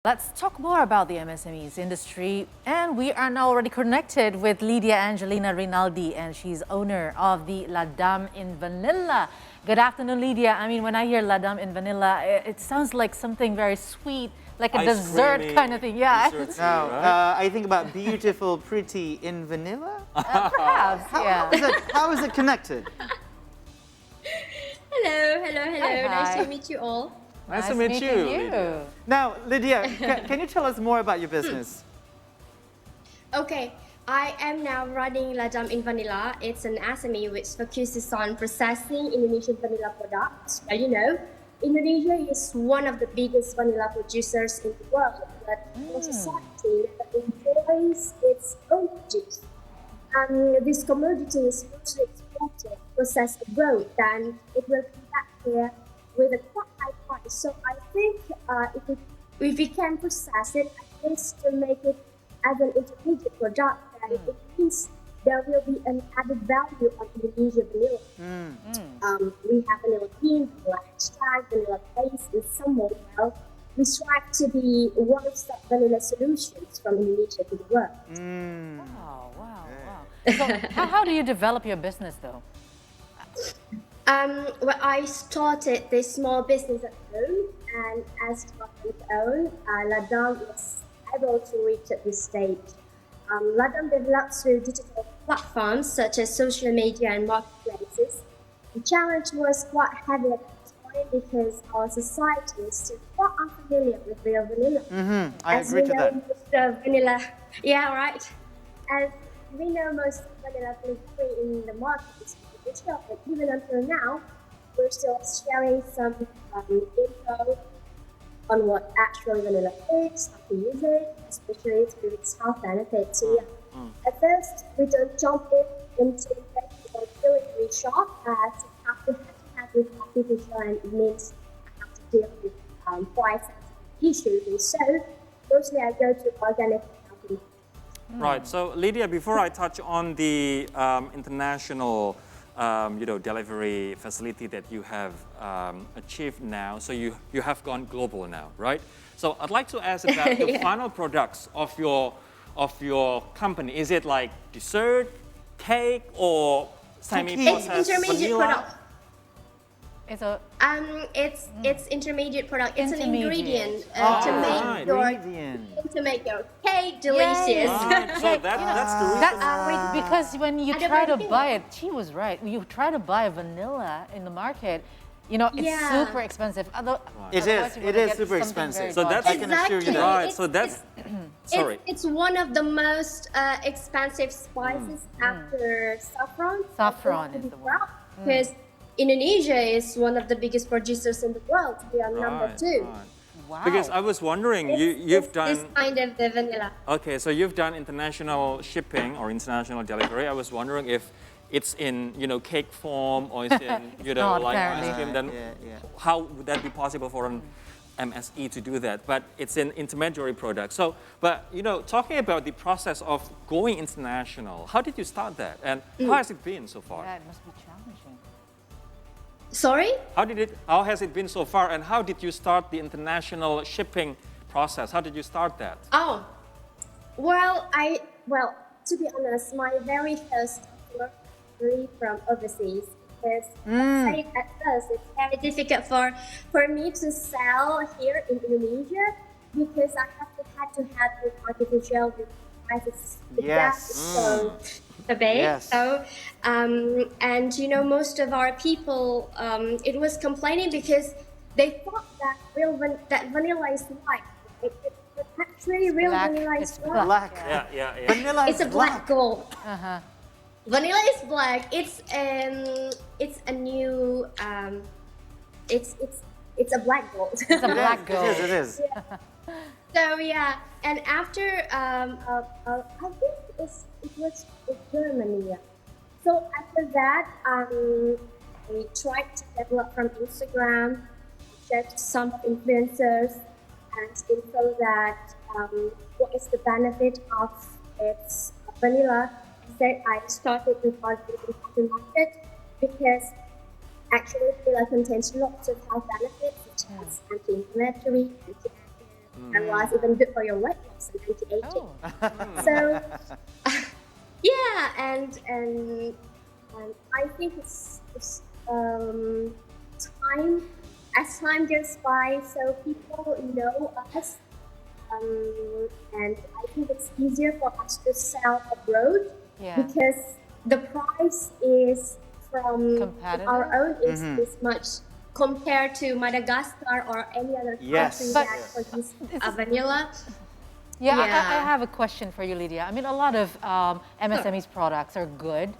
Let's talk more about the MSMEs industry, and we are now already connected with Lidya Angelina Rinaldi, and she's owner of the La Dame in Vanilla. Good afternoon, Lidya. I mean, when I hear La Dame in Vanilla, it sounds like something very sweet, like a dessert kind of thing. Yeah. Now, I think about beautiful, pretty in vanilla. Perhaps, yeah. How is it connected? Hello. Hi. Nice to meet you all. Nice to meet you. you. Now, Lydia, can you tell us more about your business? Okay, I am now running La Dame in Vanilla. It's an SME which focuses on processing Indonesian vanilla products. Well, you know, Indonesia is one of the biggest vanilla producers in the world, but a society that enjoys its own juice. This commodity is mostly exported, processed abroad, and it will come back here with a quite high price. So I think if we can process it, at least to make it as an intermediate product, then it means there will be an added value on Indonesia vanilla. We have vanilla bean, vanilla extract, vanilla paste, and somewhere else we strive to be one-stop vanilla solutions from Indonesia to the world. Wow. So how do you develop your business, though? Well, I started this small business at home, and as on its own, La Dame was able to reach at this stage. La Dame develops through digital platforms such as social media and marketplaces. The challenge was quite heavy at the time because our society is still quite unfamiliar with real vanilla. I agree to that. Most of vanilla, yeah, right. As we know, most vanilla free in the market is artificial, but even until now, we're still sharing some info on what actual vanilla is, how to use it, especially through its health benefits. So at first, we don't jump into the delivery shop as it have to have with artificial, and it means I have to deal with price issues. And so mostly I go to organic. Right. So, Lydia, before I touch on the international, delivery facility that you have achieved now, so you have gone global now, right? So, I'd like to ask about the final products of your company. Is it like dessert, cake, or semi-processed It's intermediate vanilla? product. It's a It's intermediate product. It's an Intermediate. ingredient right. to make your cake delicious. Right. So that's the reason. because when you I don't try to know. buy it, she was right. You try to buy vanilla in the market, it's super expensive. It is super expensive. So that's- I can assure you that. Right. So that's sorry. It's one of the most expensive spices after saffron. Saffron is the one. Because Indonesia is one of the biggest producers in the world. We are number 2. Right. Wow. Because I was wondering, you've done. this kind of the vanilla. Okay, so you've done international shipping or international delivery. I was wondering if it's in, cake form or it's in, not, like apparently. ice cream. Then how would that be possible for an MSE to do that? But it's an intermediary product. So, but talking about the process of going international, how did you start that, and how has it been so far? Yeah, it must be challenging. Sorry? How has it been so far, and how did you start the international shipping process? How did you start that? Oh, well, to be honest, my very first customer was really from overseas. Because at first it's very difficult for me to sell here in Indonesia because I had to have the artificial prices. The gas is so big. Yes. So, and most of our people, it was complaining because they thought that that vanilla is white. But actually, real black. vanilla It's is white. Black. Yeah. Vanilla It's is a black gold. Uh-huh. Vanilla is black. It's a new it's a black gold. It's a black gold. It is. So yeah, and after I think it was Germany. Yeah. So after that, we tried to develop from Instagram, checked some influencers, and info that what is the benefit of its vanilla. Instead, I started with organic market because actually vanilla contains lots of health benefits such as anti-inflammatory, and was even good for your weight loss and anti-aging. Oh. So, yeah, and I think it's time as time goes by, so people know us, and I think it's easier for us to sell abroad Yeah. because the price is from Competitive? our own is much compared to Madagascar or any other Yes. country But- that produces This is- vanilla. Yeah, I Yeah. have a question for you, Lydia. I mean, a lot of MSMEs products are good,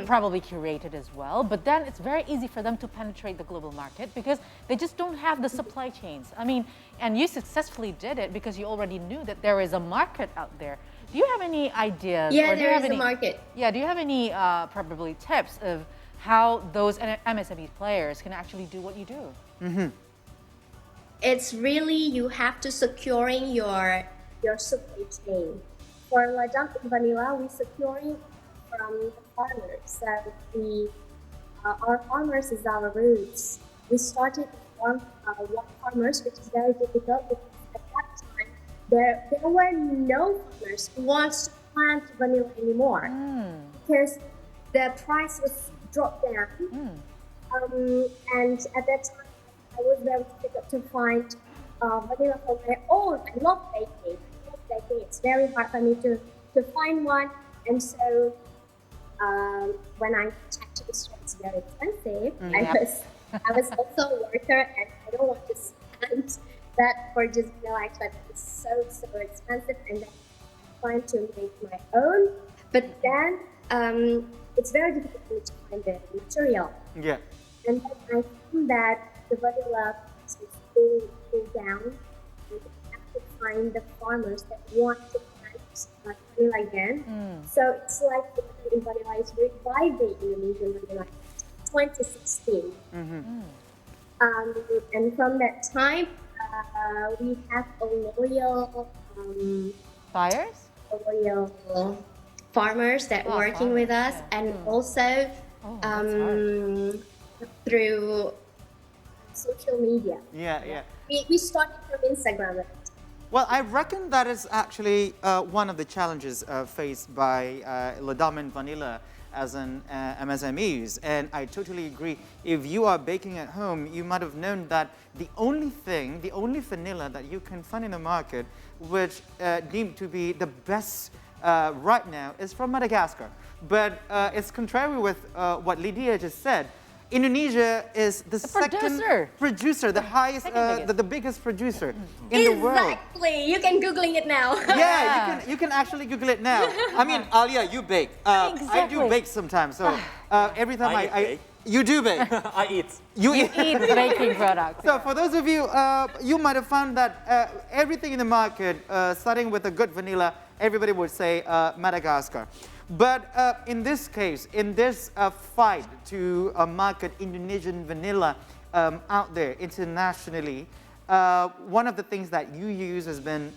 probably curated as well, but then it's very easy for them to penetrate the global market because they just don't have the supply chains. I mean, and you successfully did it because you already knew that there is a market out there. Do you have any ideas? Yeah, or do you there have is a any, market. Yeah, do you have any probably tips of how those MSME players can actually do what you do? It's really you have to securing your supply chain. For Ladam in vanilla, we securing from the farmers. So our farmers is our roots. We started with one farmers, which is very difficult because at that time there were no farmers who wants to plant vanilla anymore because the price was dropped down. And at that time, I was very difficult to find vanilla for my own. I love baking. It's very hard for me to find one. And so when I checked the store, it's very expensive. I was also a worker, and I don't want to spend that for just vanilla extract. It's so expensive, and then I trying to make my own. But then it's very difficult for me to find the material. Yeah. And then I found that the vanilla price will go down, and you have to find the farmers that want to plant vanilla again. So it's like the vanilla is reviving Indonesian vanilla in 2016. And from that time, we have a loyal Buyers? farmers that Oh, working with us, farmers, yeah. and also that's hard. through social media. Yeah. We started from Instagram. Right? Well, I reckon that is actually one of the challenges faced by Ladam and Vanilla as an MSMEs, and I totally agree. If you are baking at home, you might have known that the only vanilla that you can find in the market which deemed to be the best right now is from Madagascar. But it's contrary with what Lydia just said. Indonesia is the second producer, the highest, the biggest producer in the world. Exactly. You can Googling it now. Yeah, you can actually Google it now. I mean, Alia, you bake. I do bake sometimes. So every time I bake. You do bake. I eat. You eat. Eat baking products. So for those of you, you might have found that everything in the market, starting with a good vanilla, everybody would say Madagascar. But in this case, in this fight to market Indonesian vanilla out there internationally, one of the things that you use has been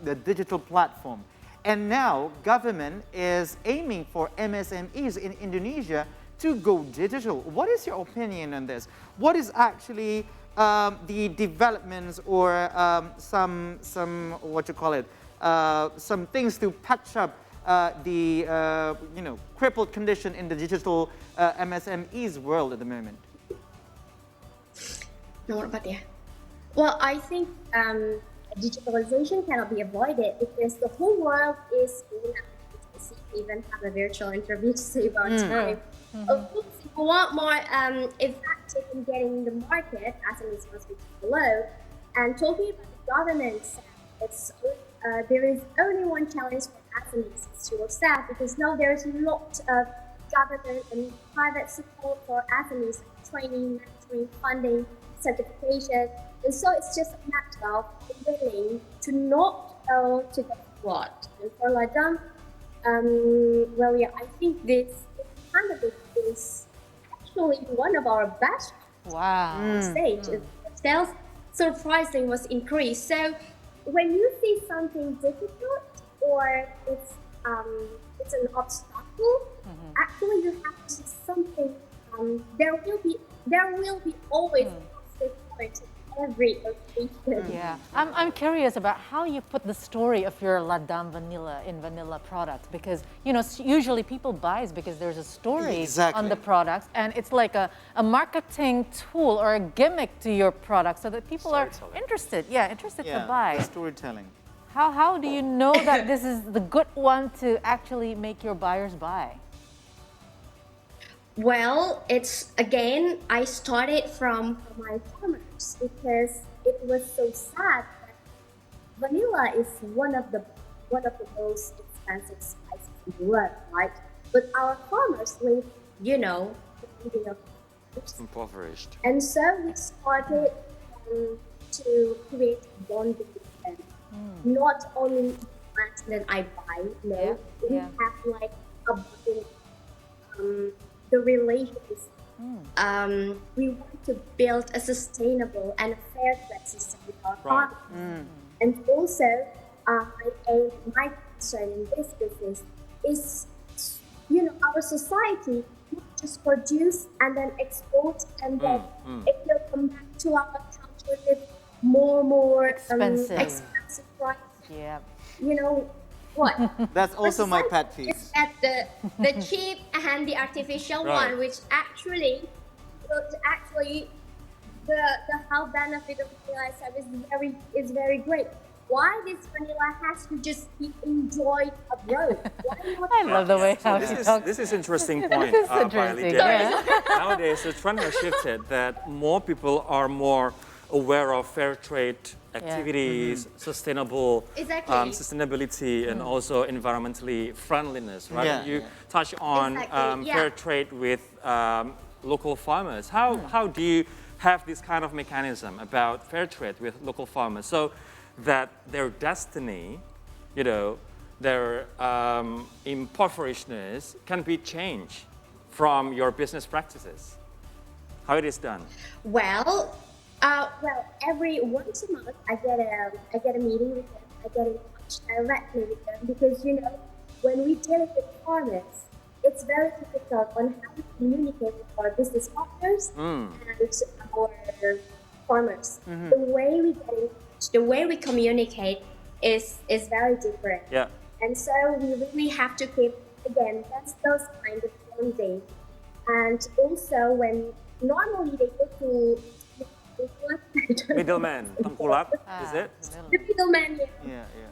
the digital platform. And now government is aiming for MSMEs in Indonesia to go digital. What is your opinion on this? What is actually the developments or some what you call it, some things to patch up the crippled condition in the digital MSMEs world at the moment? Nomor 4 ya. Well, I think digitalization cannot be avoided because the whole world is going up. We even have a virtual interview to say about time. Of course, if you want more effective in getting the market, as it is supposed to be below, and talking about the government, there is only one challenge for SMEs, it's yourself, because now there is a lot of government and private support for SMEs, training, mentoring, funding, certification, and so it's just a matter of willing to not go to the what. And for Ladam, well, yeah, I think this kind of is actually one of our best stage. Sales surprisingly was increased. So when you see something difficult or it's an obstacle, actually you have to see something. There will be always a positive point every occasion. Yeah, I'm curious about how you put the story of your La Dame vanilla in vanilla products, because usually people buy it because there's a story on the Exactly. products, and it's like a marketing tool or a gimmick to your product so that people are Storytelling. interested to Yeah, buy. the storytelling. How do you know that this is the good one to actually make your buyers buy? Well, it's again, I started from my farmers because it was so sad that vanilla is one of the most expensive spices in the world, right? But our farmers live, living of farmers. Impoverished. And so we started to create bonding with them. Not only plants that I buy, no, we Yeah. have like a bonding, the relations. We want to build a sustainable and a fair trade system with our Right. farmers. And also, my concern in this business is, our society not just produce and then export, and then it will come back to our country with more Expensive. expensive price. Yeah. You know what? That's Our also my society pet peeve. is at the cheap and the artificial Right. one, which actually the health benefit of vanilla extract is very great. Why this vanilla has to just be enjoyed abroad? Why not? I love the way how This you is talk. this is interesting point. This is by interesting, Lydia. yeah. Nowadays, the trend has shifted that more people are more aware of fair trade activities, sustainable Exactly. sustainability, and also environmentally friendliness. Right? Yeah, You yeah. touch on Exactly, yeah. fair trade with local farmers. How do you have this kind of mechanism about fair trade with local farmers so that their destiny, their impoverishness can be changed from your business practices? How it is done? Well, every once a month I get a meeting with them. I get in touch directly with them because when we deal with farmers, it's very difficult on how to communicate with our business partners and our farmers. The way we get in touch, the way we communicate is very different. Yeah. And so we really have to keep, again, that's those kind of bonding. And also when normally they go to Middleman, tengkulak, is it? the middleman, yeah. Yeah, yeah.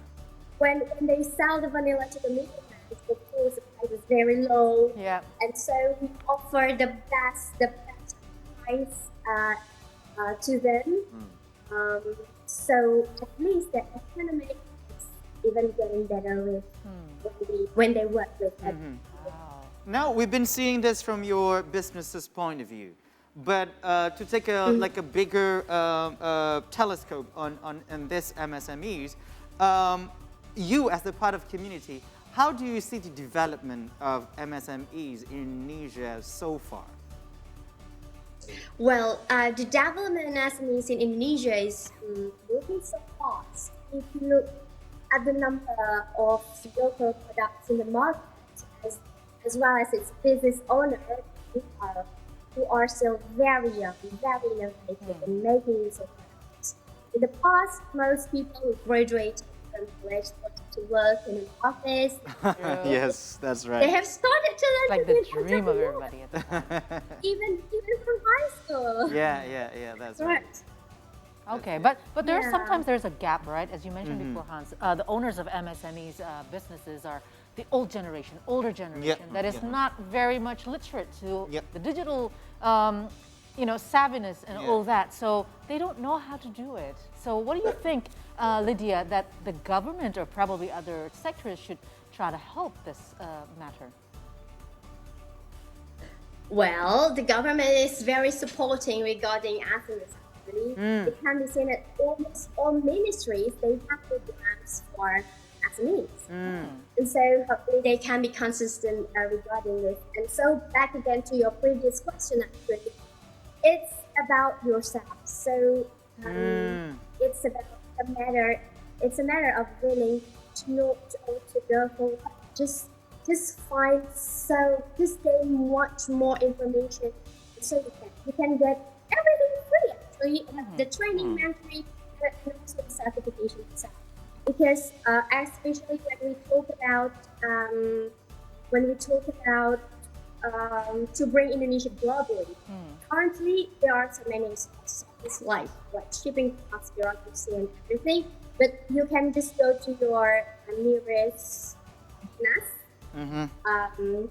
When they sell the vanilla to the middleman, of course the price is very low. Yeah. And so we offer the best price to them. So at least the economy is even getting better with when they work with them. Now, we've been seeing this from your business's point of view, but to take a bigger telescope on this MSMEs, you as a part of community, how do you see the development of MSMEs in Indonesia so far? Well, the development in SMEs in Indonesia is moving so fast. If you look at the number of local products in the market, as well as its business owners who are still very young, very innovative in making use of products. In the past, most people who graduate from college wanted to work in an office. Yes, that's They right. have started to learn Like to the be an dream of entrepreneur, everybody at the time. even from high school. Yeah, that's right. Right. Okay, but there's Yeah. sometimes there's a gap, right? As you mentioned before, Hans, the owners of MSMEs businesses are the older generation that is not very much literate to Yep. the digital, savviness and Yeah. all that. So they don't know how to do it. So what do you think, Lydia, that the government or probably other sectors should try to help this matter? Well, the government is very supporting regarding SMEs. Actually, it can be seen that almost all ministries they have programs for SMEs, and so hopefully they can be consistent regarding this. And so back again to your previous question, actually, it's about yourself. So it's about a matter. It's a matter of willing to not to go for just find just gain much more information so you can get everything free actually, the training mandatory, and also the certification itself. Because especially when we talk about to bring Indonesia globally, currently there are so many sources like shipping costs, bureaucracy, and everything. But you can just go to your nearest NAS.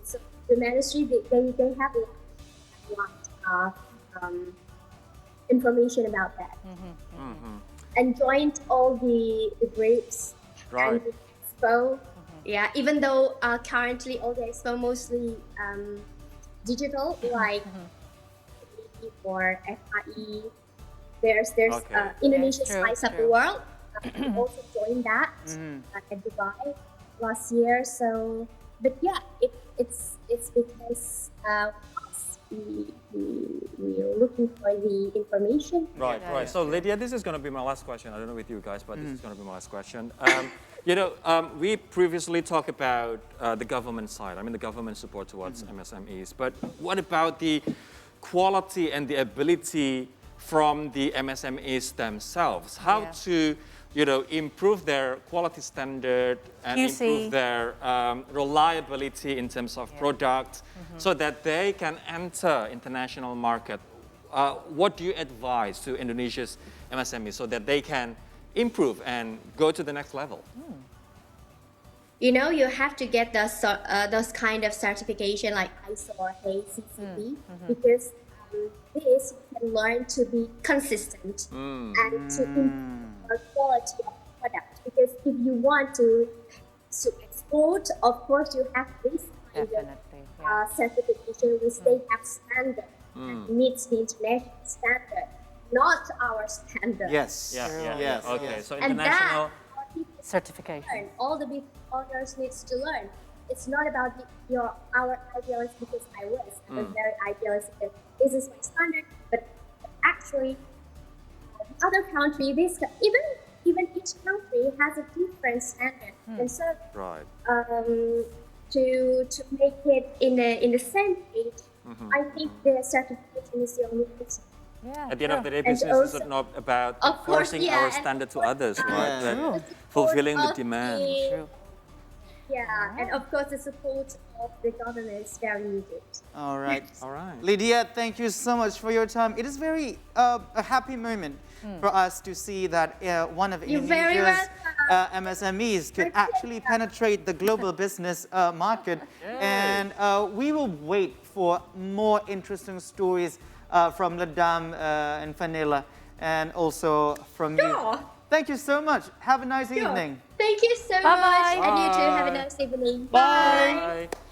So the ministry they have a lot of information about that, and joined all the groups and the expo. Yeah, even though currently all the expo mostly digital, like or FIE. There's Indonesia Spice Up the World. We also joined that at Dubai last year. So, but yeah, it's because we're looking for the information. Right, right. So Lydia, this is going to be my last question. I don't know with you guys, but this is going to be my last question. We previously talked about the government side. I mean, the government support towards MSMEs. But what about the quality and the ability from the MSMEs themselves? How to, improve their quality standard and improve their reliability in terms of product so that they can enter international market? What do you advise to Indonesia's MSMEs so that they can improve and go to the next level? You have to get those kind of certification like ISO or HACCP because this you can learn to be consistent and to improve the quality of the product. Because if you want to export, of course you have this kind of certification which they have standard and meets the international standard, not our standard. Yes. Yes. Okay. Yes. So And international certification. all the big owners needs to learn. It's not about our idealism because I was very idealistic. This is my standard, but actually, the other country, even each country has a different standard, and so to make it in the same page, I think the certification is the only answer. Yeah, at the end of the day, business is not about forcing our standard to others, right? But fulfilling the demand. Yeah, and of course the support of the government is very needed. All right. All right. Lydia, thank you so much for your time. It is very a happy moment for us to see that one of Indonesia's MSMEs could actually penetrate the global business market. And we will wait for more interesting stories from Ladam and Vanilla and also from you. Thank you so much. Have a nice evening. Thank you so much. And you too. Have a nice evening. Bye. Bye.